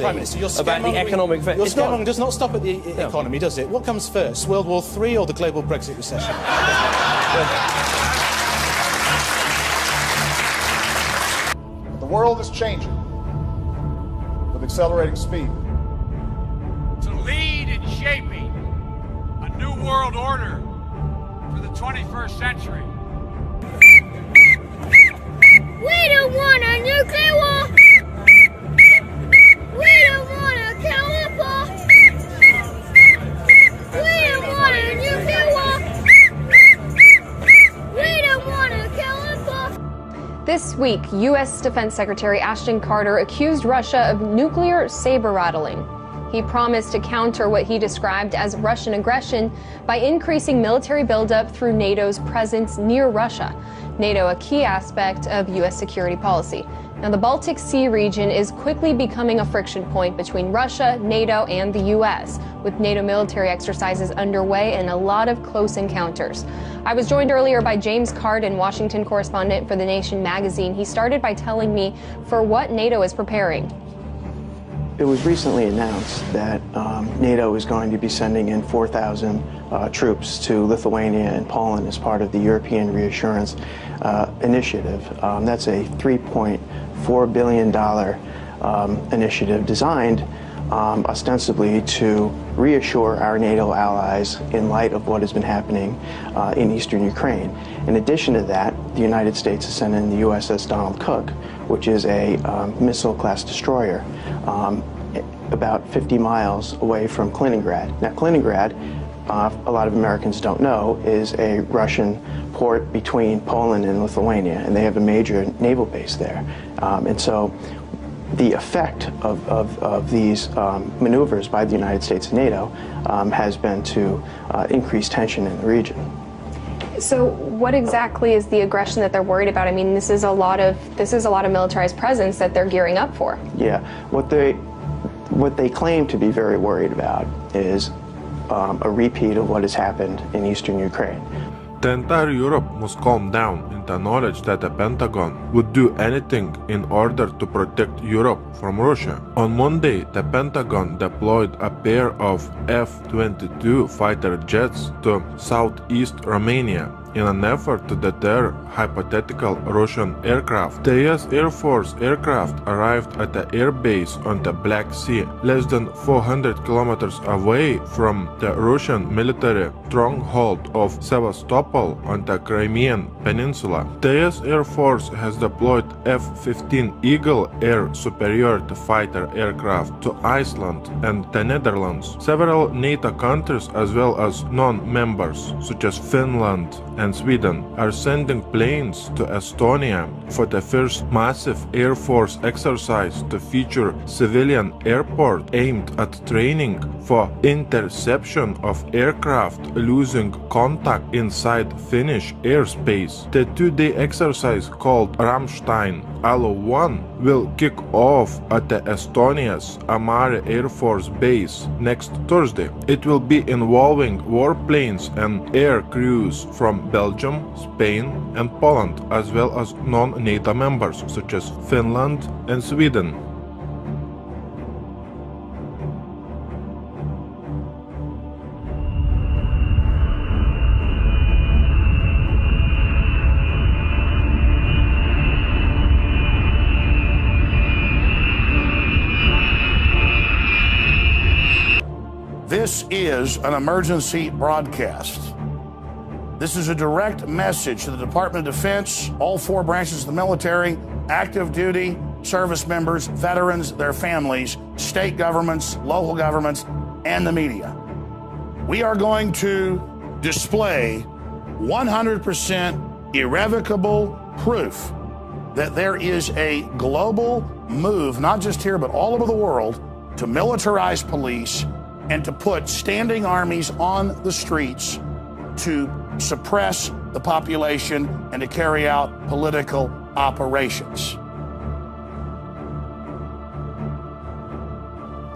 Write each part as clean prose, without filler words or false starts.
Prime Minister, about the economic... Your scaremongering does not stop at the economy, does it? What comes first, World War III or the global Brexit recession? The world is changing with accelerating speed. To lead in shaping a new world order for the 21st century. We don't want a nuclear war! We don't want a counter war! We don't want a nuclear war! We don't want a counter war! This week, U.S. Defense Secretary Ashton Carter accused Russia of nuclear saber-rattling. He promised to counter what he described as Russian aggression by increasing military buildup through NATO's presence near Russia. NATO, a key aspect of U.S. security policy. Now, the Baltic Sea region is quickly becoming a friction point between Russia, NATO, and the U.S., with NATO military exercises underway and a lot of close encounters. I was joined earlier by James Carden, Washington correspondent for The Nation magazine. He started by telling me for what NATO is preparing. It was recently announced that NATO is going to be sending in 4,000 troops to Lithuania and Poland as part of the European Reassurance Initiative. That's a $3.4 billion initiative designed ostensibly to reassure our NATO allies in light of what has been happening in eastern Ukraine. In addition to that, the United States has sent in the USS Donald Cook, which is a missile-class destroyer about 50 miles away from Kaliningrad. Now, Kaliningrad, a lot of Americans don't know, is a Russian port between Poland and Lithuania, and they have a major naval base there. And so the effect of these maneuvers by the United States and NATO has been to increase tension in the region. So what exactly is the aggression that they're worried about? I mean, this is a lot of militarized presence that they're gearing up for. Yeah, what they claim to be very worried about is a repeat of what has happened in eastern Ukraine. The entire Europe must calm down in the knowledge that the Pentagon would do anything in order to protect Europe from Russia. On Monday, the Pentagon deployed a pair of F-22 fighter jets to southeast Romania in an effort to deter hypothetical Russian aircraft. The US Air Force aircraft arrived at the airbase on the Black Sea, less than 400 kilometers away from the Russian military stronghold of Sevastopol on the Crimean Peninsula. The US Air Force has deployed F-15 Eagle air superiority fighter aircraft to Iceland and the Netherlands. Several NATO countries as well as non-members, such as Finland and Sweden, are sending planes to Estonia for the first massive Air Force exercise to feature civilian airport aimed at training for interception of aircraft losing contact inside Finnish airspace. The two-day exercise called Ramstein Alo-1 will kick off at the Estonia's Amari Air Force Base next Thursday. It will be involving warplanes and air crews from Belgium, Spain, and Poland, as well as non-NATO members such as Finland and Sweden. This is an emergency broadcast. This is a direct message to the Department of Defense, all four branches of the military, active duty, service members, veterans, their families, state governments, local governments, and the media. We are going to display 100% irrevocable proof that there is a global move, not just here, but all over the world, to militarize police and to put standing armies on the streets to suppress the population and to carry out political operations.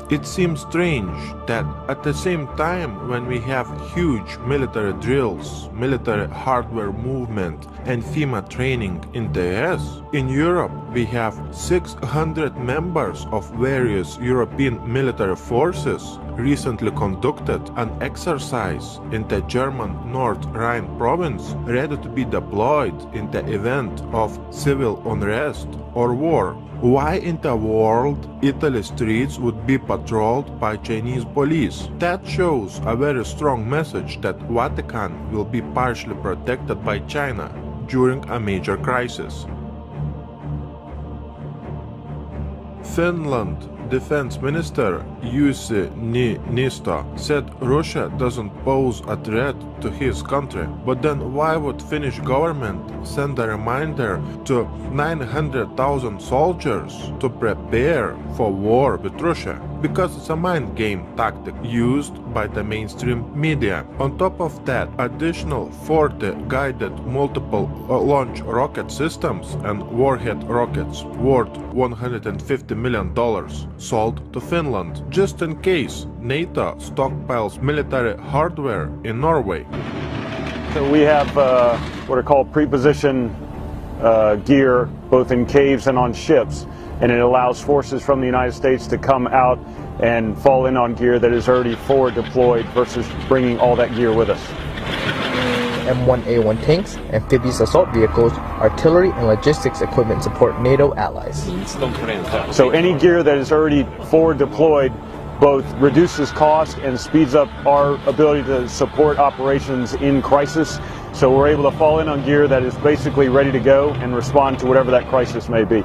It seems strange that at the same time when we have huge military drills, military hardware movement and FEMA training in the US, in Europe we have 600 members of various European military forces recently conducted an exercise in the German North Rhine province ready to be deployed in the event of civil unrest or war. Why in the world Italy's streets would be patrolled by Chinese police? That shows a very strong message that Vatican will be partially protected by China during a major crisis. Finland Defense Minister Jussi Niinistö said Russia doesn't pose a threat to his country, but then why would Finnish government send a reminder to 900,000 soldiers to prepare for war with Russia? Because it's a mind game tactic used by the mainstream media. On top of that, additional 40 guided multiple launch rocket systems and warhead rockets worth $150 million sold to Finland, just in case NATO stockpiles military hardware in Norway. So we have what are called pre-position gear, both in caves and on ships, and it allows forces from the United States to come out and fall in on gear that is already forward deployed versus bringing all that gear with us. M1A1 tanks, amphibious assault vehicles, artillery, and logistics equipment support NATO allies. So any gear that is already forward deployed both reduces cost and speeds up our ability to support operations in crisis. So we're able to fall in on gear that is basically ready to go and respond to whatever that crisis may be.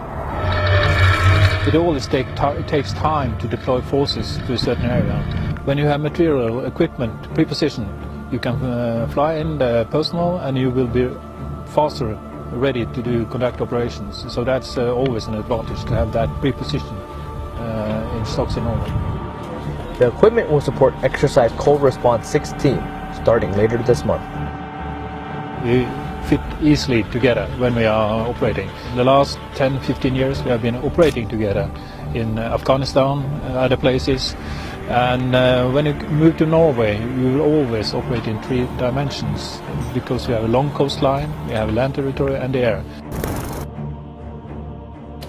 It always takes time to deploy forces to a certain area. When you have material, equipment, pre-position, you can fly in the personnel and you will be faster ready to conduct operations. So that's always an advantage to have that pre-position in stocks in Norway. The equipment will support Exercise Cold Response 16 starting later this month. We fit easily together when we are operating. The last 10-15 years we have been operating together in Afghanistan and other places. And when you move to Norway, you will always operate in 3 dimensions because we have a long coastline, we have land territory and the air.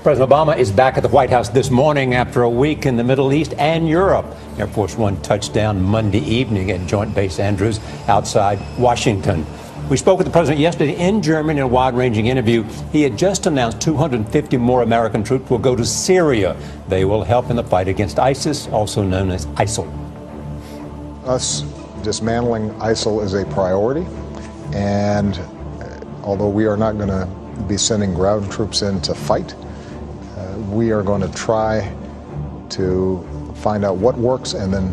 President Obama is back at the White House this morning after a week in the Middle East and Europe. Air Force One touched down Monday evening at Joint Base Andrews outside Washington. We spoke with the president yesterday in Germany in a wide-ranging interview. He had just announced 250 more American troops will go to Syria. They will help in the fight against ISIS, also known as ISIL. Us dismantling ISIL is a priority, and although we are not going to be sending ground troops in to fight, we are going to try to find out what works and then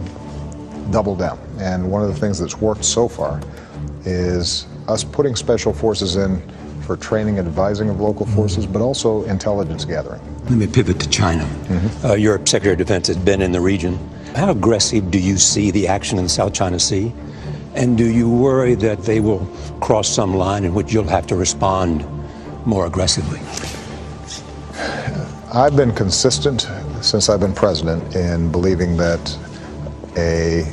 double down. And one of the things that's worked so far is us putting special forces in for training and advising of local forces, but also intelligence gathering. Let me pivot to China. Your Secretary of Defense has been in the region. How aggressive do you see the action in the South China Sea? And do you worry that they will cross some line in which you'll have to respond more aggressively? I've been consistent since I've been president in believing that a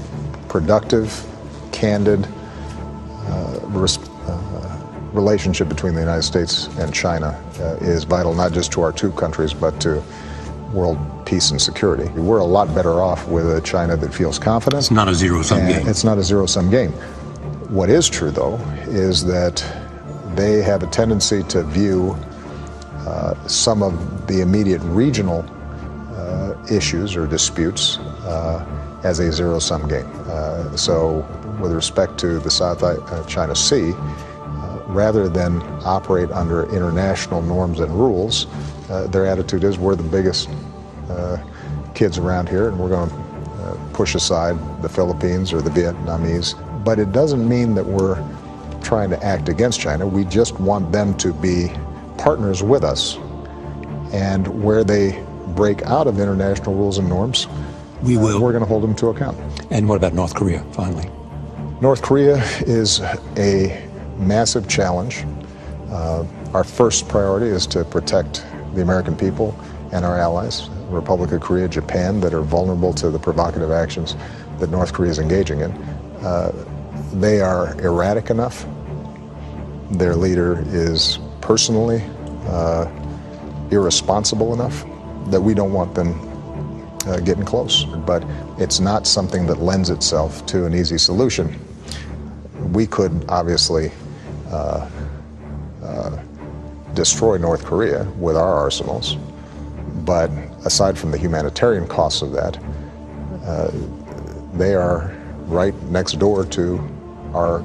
productive, candid relationship between the United States and China is vital, not just to our two countries, but to world peace and security. We're a lot better off with a China that feels confident. It's not a zero-sum game. It's not a zero-sum game. What is true, though, is that they have a tendency to view some of the immediate regional issues or disputes as a zero-sum game. So with respect to the South China Sea, rather than operate under international norms and rules, their attitude is we're the biggest kids around here and we're going to push aside the Philippines or the Vietnamese. But it doesn't mean that we're trying to act against China. We just want them to be partners with us. And where they break out of international rules and norms, we're going to hold them to account. And what about North Korea, finally? North Korea is a massive challenge. Our first priority is to protect the American people and our allies, Republic of Korea, Japan, that are vulnerable to the provocative actions that North Korea is engaging in. They are erratic enough. Their leader is personally irresponsible enough that we don't want them getting close. But it's not something that lends itself to an easy solution. We could obviously destroy North Korea with our arsenals, but aside from the humanitarian costs of that, they are right next door to our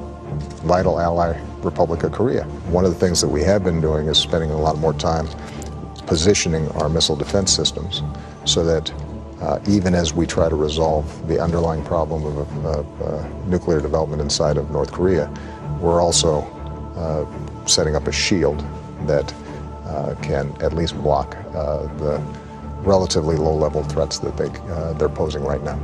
vital ally, Republic of Korea. One of the things that we have been doing is spending a lot more time positioning our missile defense systems so that even as we try to resolve the underlying problem of nuclear development inside of North Korea, we're also setting up a shield that can at least block the relatively low-level threats that they're posing right now.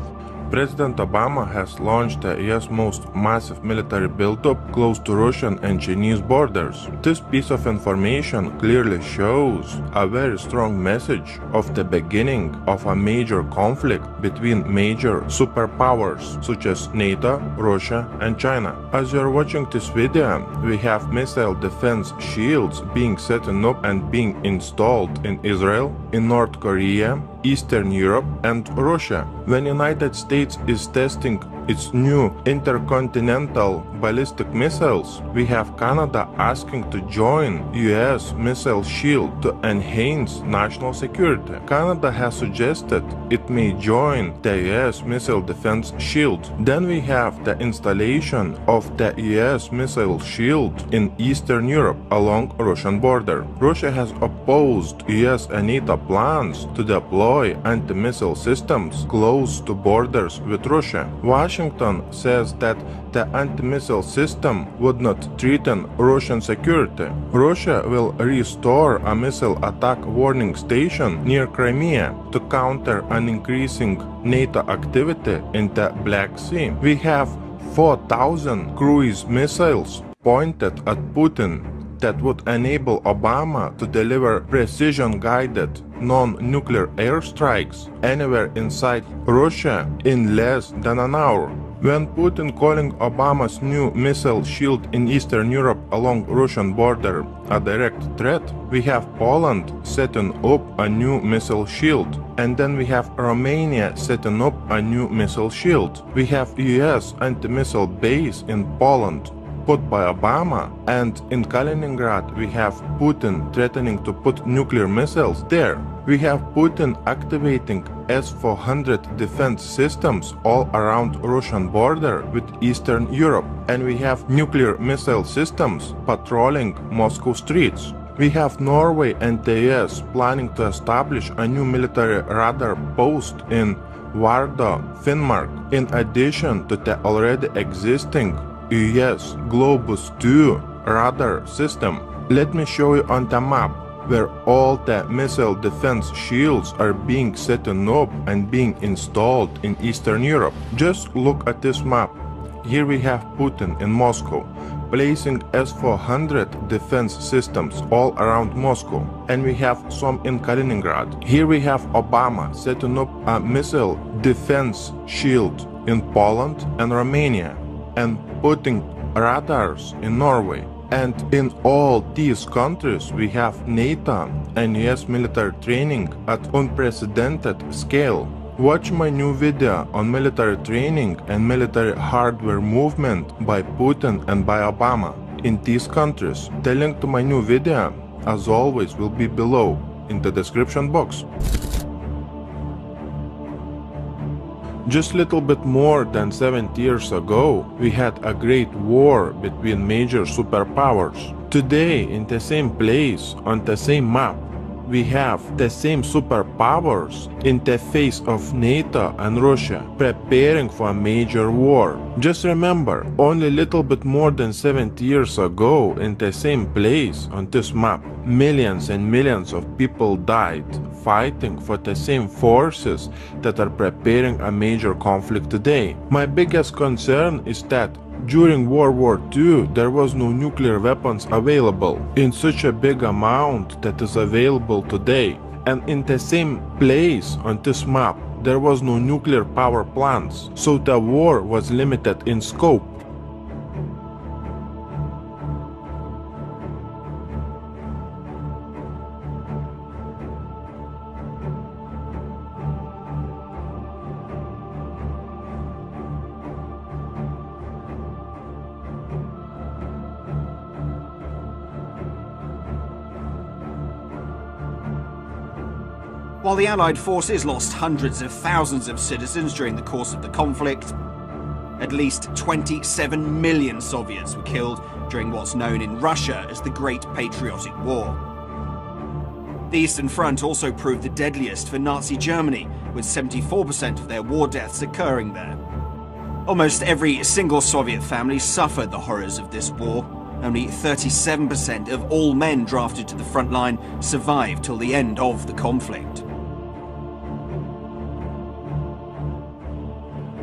President Obama has launched the U.S. most massive military buildup close to Russian and Chinese borders. This piece of information clearly shows a very strong message of the beginning of a major conflict between major superpowers such as NATO, Russia, and China. As you're watching this video, we have missile defense shields being set up and being installed in Israel, in North Korea, Eastern Europe, and Russia. When United States is testing its new intercontinental ballistic missiles, we have Canada asking to join US missile shield to enhance national security. Canada has suggested it may join the US missile defense shield. Then we have the installation of the US missile shield in Eastern Europe along Russian border. Russia has opposed US and NATO plans to deploy anti-missile systems close to borders with Russia. Washington says that the anti-missile system would not threaten Russian security. Russia will restore a missile attack warning station near Crimea to counter an increasing NATO activity in the Black Sea. We have 4,000 cruise missiles pointed at Putin that would enable Obama to deliver precision-guided non-nuclear airstrikes anywhere inside Russia in less than an hour. When Putin calling Obama's new missile shield in Eastern Europe along Russian border a direct threat, we have Poland setting up a new missile shield. And then we have Romania setting up a new missile shield. We have US anti-missile base in Poland put by Obama, and in Kaliningrad we have Putin threatening to put nuclear missiles there. We have Putin activating S-400 defense systems all around Russian border with Eastern Europe, and we have nuclear missile systems patrolling Moscow streets. We have Norway and the US planning to establish a new military radar post in Vardø, Finnmark, in addition to the already existing US Globus 2 radar system. Let me show you on the map where all the missile defense shields are being set up and being installed in Eastern Europe. Just look at this map. Here we have Putin in Moscow placing S-400 defense systems all around Moscow, and we have some in Kaliningrad. Here we have Obama setting up a missile defense shield in Poland and Romania, and putting radars in Norway. And in all these countries we have NATO and US military training at unprecedented scale. Watch my new video on military training and military hardware movement by Putin and by Obama in these countries. The link to my new video, as always, will be below in the description box. Just a little bit more than 70 years ago, we had a great war between major superpowers. Today, in the same place, on the same map, we have the same superpowers in the face of NATO and Russia preparing for a major war. Just remember, only a little bit more than 70 years ago, in the same place on this map, millions and millions of people died fighting for the same forces that are preparing a major conflict today. My biggest concern is that during World War II, there was no nuclear weapons available in such a big amount that is available today. And in the same place on this map, there was no nuclear power plants, so the war was limited in scope. While the Allied forces lost hundreds of thousands of citizens during the course of the conflict, at least 27 million Soviets were killed during what's known in Russia as the Great Patriotic War. The Eastern Front also proved the deadliest for Nazi Germany, with 74% of their war deaths occurring there. Almost every single Soviet family suffered the horrors of this war. Only 37% of all men drafted to the front line survived till the end of the conflict.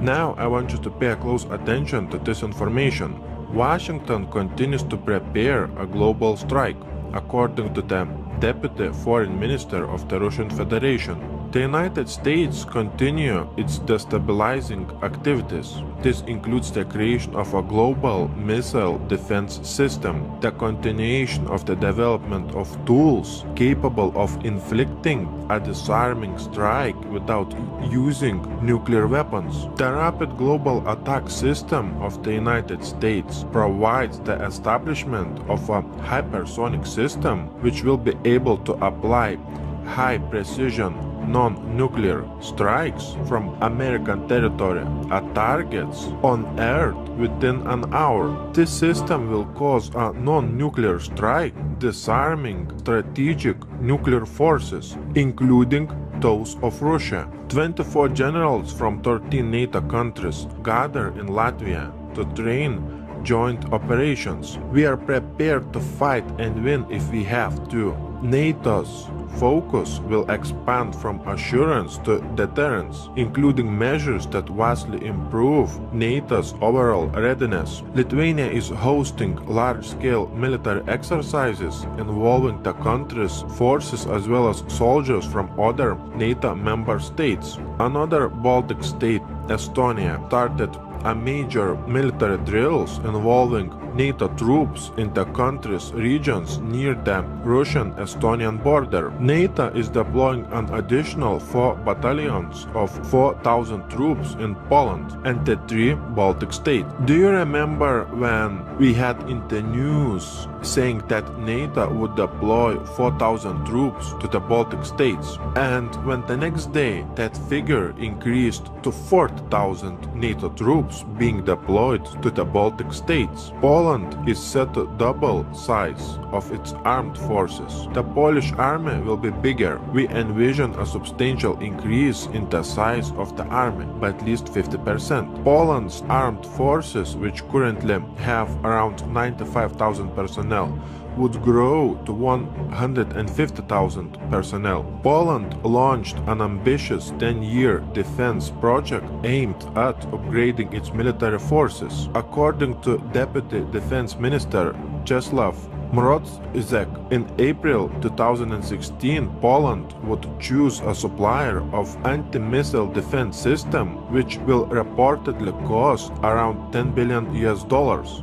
Now I want you to pay close attention to this information. Washington continues to prepare a global strike, according to the Deputy Foreign Minister of the Russian Federation. The United States continue its destabilizing activities. This includes the creation of a global missile defense system, the continuation of the development of tools capable of inflicting a disarming strike without using nuclear weapons. The Rapid Global Attack System of the United States provides the establishment of a hypersonic system which will be able to apply high-precision non-nuclear strikes from American territory at targets on Earth within an hour. This system will cause a non-nuclear strike, disarming strategic nuclear forces, including those of Russia. 24 generals from 13 NATO countries gather in Latvia to train joint operations. We are prepared to fight and win if we have to. NATO's focus will expand from assurance to deterrence, including measures that vastly improve NATO's overall readiness. Lithuania is hosting large-scale military exercises involving the country's forces as well as soldiers from other NATO member states. Another Baltic state, Estonia, started a major military drills involving NATO troops in the country's regions near the Russian-Estonian border. NATO is deploying an additional 4 battalions of 4,000 troops in Poland and the 3 Baltic states. Do you remember when we had in the news saying that NATO would deploy 4,000 troops to the Baltic states? And when the next day that figure increased to 4,000 NATO troops being deployed to the Baltic states. Poland is set to double size of its armed forces. The Polish army will be bigger. We envision a substantial increase in the size of the army by at least 50%. Poland's armed forces, which currently have around 95,000 personnel, would grow to 150,000 personnel. Poland launched an ambitious 10-year defense project aimed at upgrading its military forces. According to Deputy Defense Minister Czesław Mroczek, in April 2016, Poland would choose a supplier of anti-missile defense system, which will reportedly cost around $10 billion.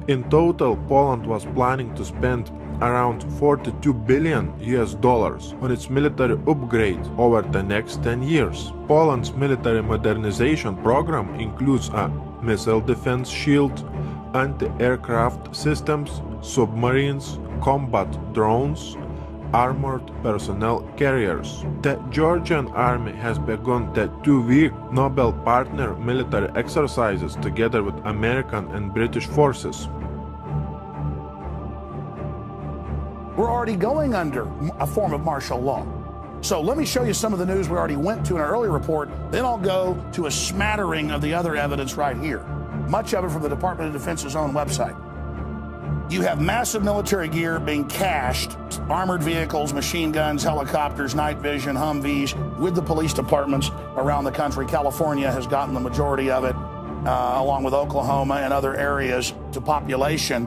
In total, Poland was planning to spend around $42 billion on its military upgrade over the next 10 years. Poland's military modernization program includes a missile defense shield, anti-aircraft systems, submarines, combat drones, armored personnel carriers. The Georgian army has begun the 2-week Nobel partner military exercises together with American and British forces. We're already going under a form of martial law. So let me show you some of the news we already went to in an earlier report, then I'll go to a smattering of the other evidence right here. Much of it from the Department of Defense's own website. You have massive military gear being cached, armored vehicles, machine guns, helicopters, night vision, Humvees, with the police departments around the country. California has gotten the majority of it, along with Oklahoma and other areas to population.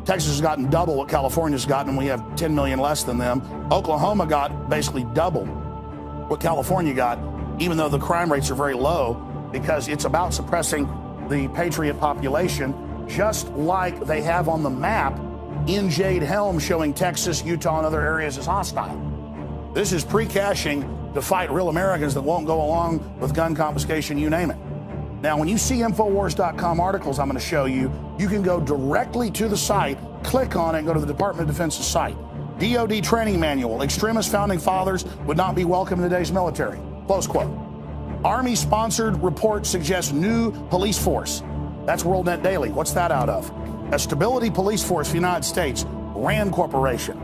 Texas has gotten double what California's gotten, and we have 10 million less than them. Oklahoma got basically double what California got, even though the crime rates are very low, because it's about suppressing the patriot population, just like they have on the map in Jade Helm showing Texas, Utah, and other areas as hostile. This is pre-caching to fight real Americans that won't go along with gun confiscation, you name it. Now, when you see Infowars.com articles I'm going to show you, you can go directly to the site, click on it, and go to the Department of Defense's site. DOD training manual, extremist founding fathers would not be welcome in today's military. Close quote. Army-sponsored report suggests new police force. That's WorldNet Daily. What's that out of? A stability police force for the United States, RAND Corporation.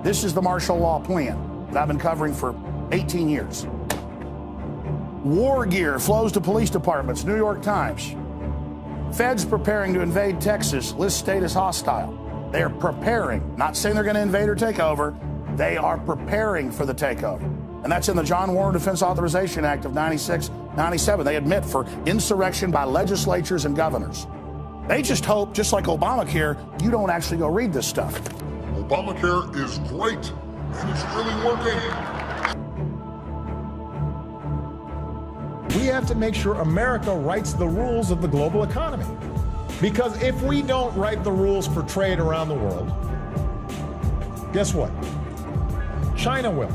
This is the martial law plan that I've been covering for 18 years. War gear flows to police departments, New York Times. Feds preparing to invade Texas, list state as hostile. They are preparing, not saying they're going to invade or take over. They are preparing for the takeover. And that's in the John Warren Defense Authorization Act of 96, 97. They admit for insurrection by legislatures and governors. They just hope, just like Obamacare, you don't actually go read this stuff. Obamacare is great, and it's really working. We have to make sure America writes the rules of the global economy. Because if we don't write the rules for trade around the world, guess what? China will.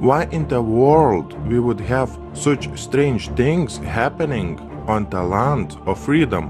Why in the world we would have such strange things happening on the land of freedom?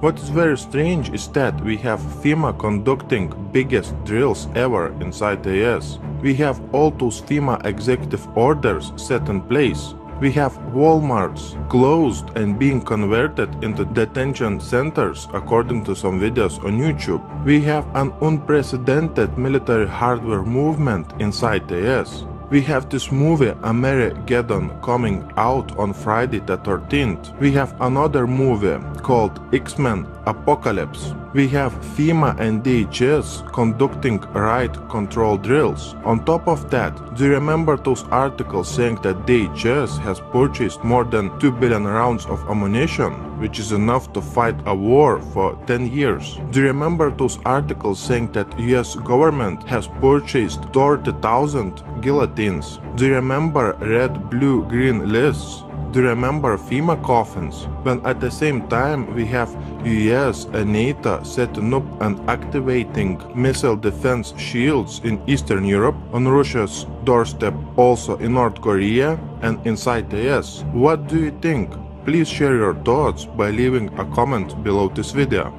What is very strange is that we have FEMA conducting biggest drills ever inside the US. We have all those FEMA executive orders set in place. We have Walmarts closed and being converted into detention centers according to some videos on YouTube. We have an unprecedented military hardware movement inside the US. We have this movie Armageddon coming out on Friday the 13th. We have another movie called X-Men Apocalypse. We have FEMA and DHS conducting riot control drills. On top of that, do you remember those articles saying that DHS has purchased more than 2 billion rounds of ammunition, which is enough to fight a war for 10 years? Do you remember those articles saying that US government has purchased 30,000 guillotines? Do you remember red, blue, green lists? Do you remember FEMA coffins? When at the same time we have US and NATO setting up and activating missile defense shields in Eastern Europe, on Russia's doorstep also in North Korea and inside the US. What do you think? Please share your thoughts by leaving a comment below this video.